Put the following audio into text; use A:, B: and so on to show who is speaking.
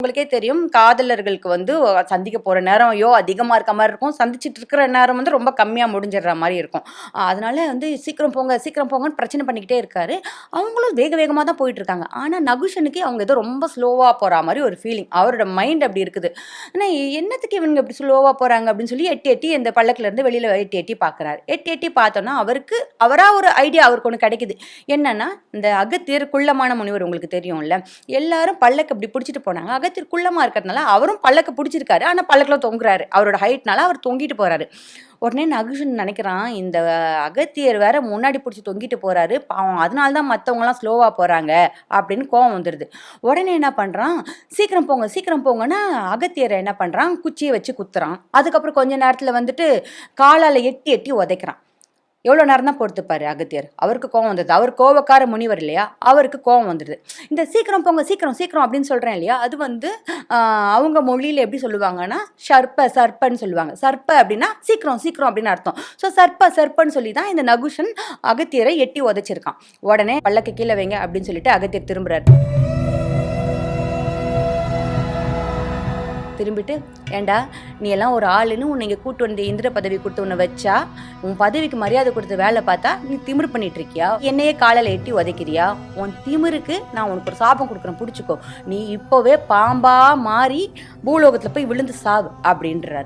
A: உங்களுக்கே தெரியும் காதலர்களுக்கு வந்து சந்திக்க போற நேரம் அதிகமா இருக்க மாதிரி இருக்கும். சந்திச்சுட்டு இருக்கிற நேரம் வந்து ரொம்ப கம்மியா முடிஞ்சிடுற மாதிரி இருக்கும். அதனால வந்து சீக்கிரம் போங்க சீக்கிரம் போங்கன்னு பிரச்சனை பண்ணிக்கிட்டே இருக்காரு. அவங்களும் வேக வேகமா தான் போயிட்டு இருக்காங்க. ஆனா நகுஷனுக்கு அவங்க ஏதோ ரொம்ப ஸ்லோவா போற மாதிரி ஒரு ஃபீலிங். அவரோட மைண்ட் அப்படி இருக்குது. ஆனா என்னத்துக்கு இவங்க இப்படி ஸ்லோவா போறாங்க அப்படின்னு சொல்லி எட்டி எட்டி இந்த பள்ளக்குல இருந்து வெளியில எட்டி எட்டி பாக்குறாரு. எட்டி எட்டி பார்த்தோன்னா அவரா ஒரு ஐடியா அவருக்கு ஒண்ணு கிடைக்குது. என்னன்னா இந்த அகத்தியர் குள்ளமான முனிவர் உங்களுக்கு தெரியும்ல. எல்லாரும் பல்லக்கு இப்படி பிடிச்சிட்டு போனாங்க. அகத்தியர் குள்ளமா இருக்கிறதுனால அவரும் பல்லக்கு பிடிச்சிருக்காரு. ஆனா பல்லக்குல தொங்குறாரு. அவரோட ஹைட்னால அவர் தொங்கிட்டு போறாரு. உடனே நகுஷன் நினைக்கிறான், இந்த அகத்தியர் வேற முன்னாடி பிடிச்சி தொங்கிட்டு போறாரு, பாவம் அதனால தான் மற்றவங்கலாம் ஸ்லோவா போறாங்க அப்படின்னு கோவம் வந்துடுது. உடனே என்ன பண்றான், சீக்கிரம் போங்க சீக்கிரம் போங்கன்னா அகத்தியரை என்ன பண்றான், குச்சியை வச்சு குத்துறான். அதுக்கப்புறம் கொஞ்ச நேரத்துல வந்துட்டு காலால எட்டி எட்டி உதைக்கிறான். எவ்வளோ நேரம் தான் பொறுத்துப்பாரு அகத்தியர். அவருக்கு கோவம் வந்துடுது. அவர் கோவக்கார முனிவர் இல்லையா, அவருக்கு கோவம் வந்துடுது. இந்த சீக்கிரம் போங்க சீக்கிரம் சீக்கிரம் அப்படின்னு சொல்கிறேன் இல்லையா, அது வந்து அவங்க மொழியில் எப்படி சொல்லுவாங்கன்னா சர்ப்பன்னு சொல்லுவாங்க. சர்ப்ப அப்படின்னா சீக்கிரம் சீக்கிரம் அப்படின்னு அர்த்தம். ஸோ சர்ப்பன்னு சொல்லி தான் இந்த நகுஷன் அகத்தியரை எட்டி உதைச்சிருக்கான். உடனே பல்லக்கு கீழே வைங்க அப்படின்னு சொல்லிட்டு அகத்தியர் திரும்புறாரு. திரும்பிட்டு, ஏண்டா நீ எல்லாம் ஒரு ஆளுன்னு உன்னை இங்கே கூட்டு வந்து இந்திர பதவி கொடுத்து உன்னை வச்சா, உன் பதவிக்கு மரியாதை கொடுத்து வேலை பார்த்தா நீ திமிரு பண்ணிட்டு இருக்கியா, என்னையே காலையில் எட்டி உதைக்கிறியா, உன் திமிருக்கு நான் உனக்கு ஒரு சாபம் கொடுக்குறேன், பிடிச்சிக்கோ, நீ இப்போவே பாம்பா மாறி பூலோகத்தில் போய் விழுந்து சாவு அப்படின்றாரு.